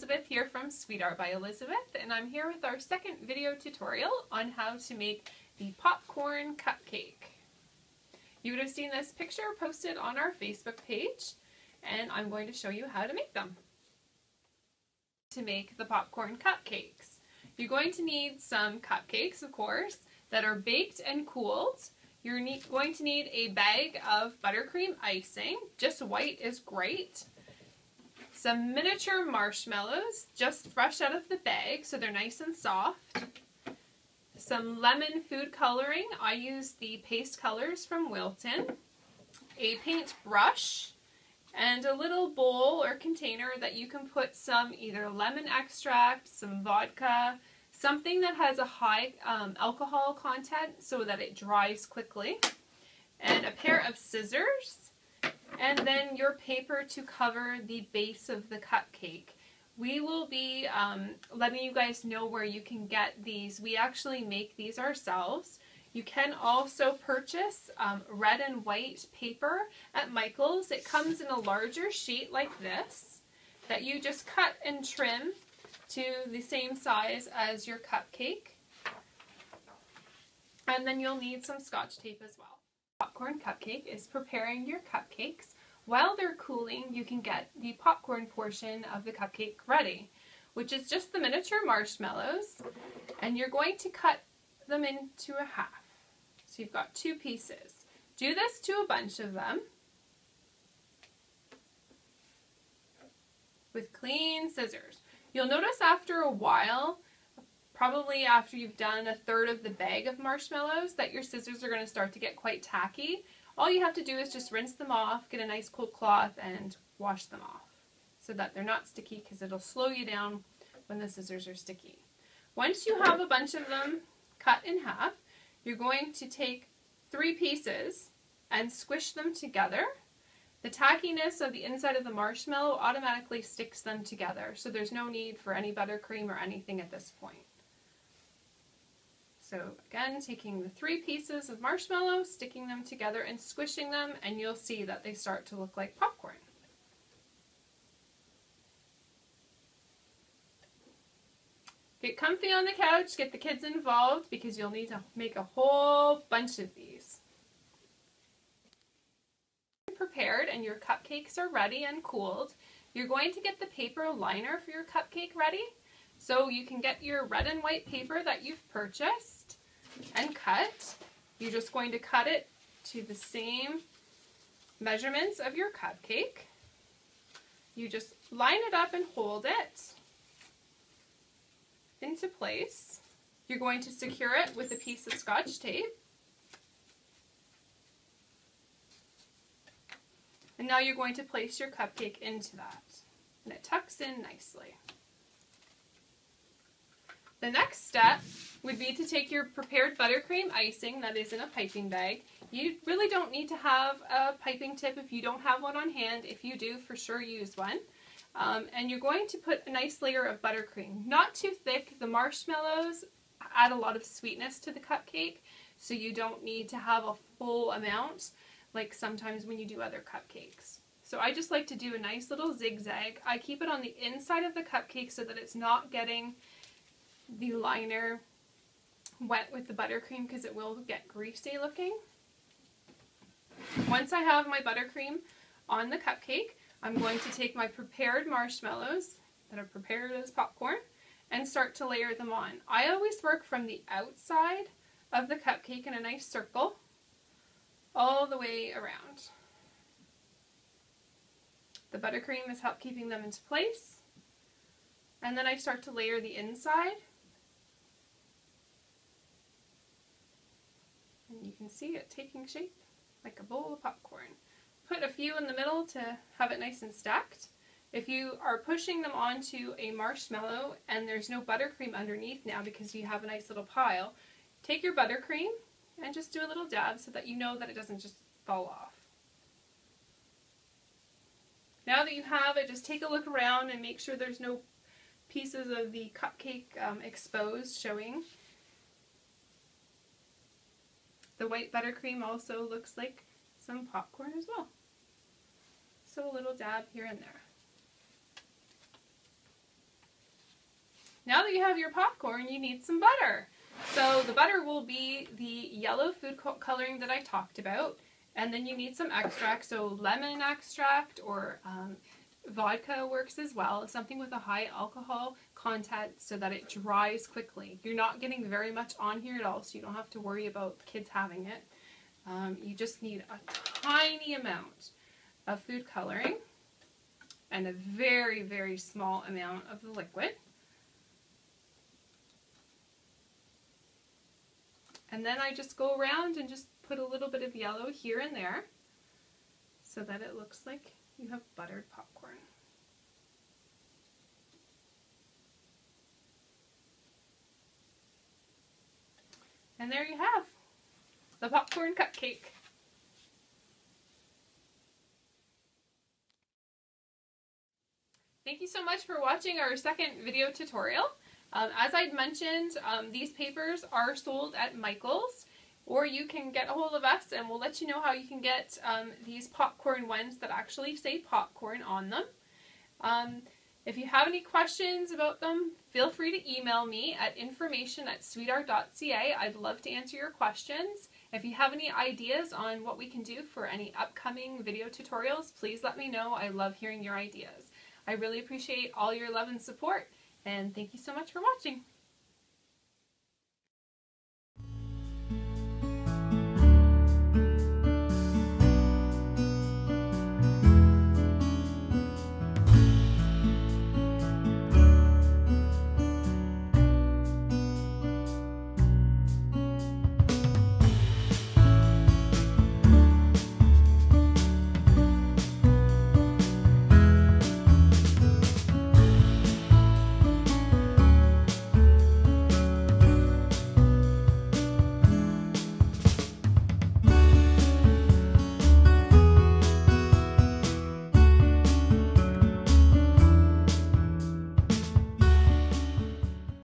Elizabeth here from Sweet Art by Elizabeth, and I'm here with our second video tutorial on how to make the popcorn cupcake. You would have seen this picture posted on our Facebook page, and I'm going to show you how to make them. To make the popcorn cupcakes, you're going to need some cupcakes, of course, that are baked and cooled. You're going to need a bag of buttercream icing, just white is great. Some miniature marshmallows, just fresh out of the bag, so they're nice and soft. Some lemon food coloring, I use the paste colors from Wilton. A paint brush, and a little bowl or container that you can put some either lemon extract, some vodka, something that has a high alcohol content so that it dries quickly, and a pair of scissors. And then your paper to cover the base of the cupcake. We will be letting you guys know where you can get these. We actually make these ourselves. You can also purchase red and white paper at Michael's. It comes in a larger sheet like this that you just cut and trim to the same size as your cupcake. And then you'll need some Scotch tape as well. Popcorn cupcake is preparing your cupcakes. While they're cooling, you can get the popcorn portion of the cupcake ready, which is just the miniature marshmallows, and you're going to cut them into a half. So you've got two pieces. Do this to a bunch of them with clean scissors. You'll notice after a while, probably after you've done a third of the bag of marshmallows, that your scissors are going to start to get quite tacky. All you have to do is just rinse them off, get a nice cold cloth, and wash them off so that they're not sticky, because it'll slow you down when the scissors are sticky. Once you have a bunch of them cut in half, you're going to take 3 pieces and squish them together. The tackiness of the inside of the marshmallow automatically sticks them together, so there's no need for any buttercream or anything at this point. So again, taking the 3 pieces of marshmallow, sticking them together and squishing them, and you'll see that they start to look like popcorn. Get comfy on the couch, get the kids involved, because you'll need to make a whole bunch of these. Prepared and your cupcakes are ready and cooled, you're going to get the paper liner for your cupcake ready. So you can get your red and white paper that you've purchased and cut. You're just going to cut it to the same measurements of your cupcake. You just line it up and hold it into place. You're going to secure it with a piece of Scotch tape. And now you're going to place your cupcake into that. And it tucks in nicely. The next step would be to take your prepared buttercream icing that is in a piping bag. You really don't need to have a piping tip if you don't have one on hand. If you do, for sure use one. And you're going to put a nice layer of buttercream. Not too thick. The marshmallows add a lot of sweetness to the cupcake, so you don't need to have a full amount like sometimes when you do other cupcakes. So I just like to do a nice little zigzag. I keep it on the inside of the cupcake so that it's not getting the liner wet with the buttercream, because it will get greasy looking. Once I have my buttercream on the cupcake, I'm going to take my prepared marshmallows that are prepared as popcorn and start to layer them on. I always work from the outside of the cupcake in a nice circle all the way around. The buttercream has helped keeping them into place, and then I start to layer the inside. And you can see it taking shape like a bowl of popcorn. Put a few in the middle to have it nice and stacked. If you are pushing them onto a marshmallow and there's no buttercream underneath now because you have a nice little pile, take your buttercream and just do a little dab so that you know that it doesn't just fall off. Now that you have it, just take a look around and make sure there's no pieces of the cupcake exposed showing. The white buttercream also looks like some popcorn as well. So a little dab here and there. Now that you have your popcorn, you need some butter. So the butter will be the yellow food coloring that I talked about. And then you need some extract, so lemon extract or vodka works as well, something with a high alcohol content so that it dries quickly. You're not getting very much on here at all, so you don't have to worry about kids having it. You just need a tiny amount of food coloring and a very, very small amount of the liquid. And then I just go around and just put a little bit of yellow here and there so that it looks like you have buttered popcorn. And there you have the popcorn cupcake. Thank you so much for watching our second video tutorial. As I'd mentioned, these papers are sold at Michael's, or you can get a hold of us and we'll let you know how you can get these popcorn ones that actually say popcorn on them. If you have any questions about them, feel free to email me at information@sweetart.ca. I'd love to answer your questions. If you have any ideas on what we can do for any upcoming video tutorials, please let me know. I love hearing your ideas. I really appreciate all your love and support, and thank you so much for watching.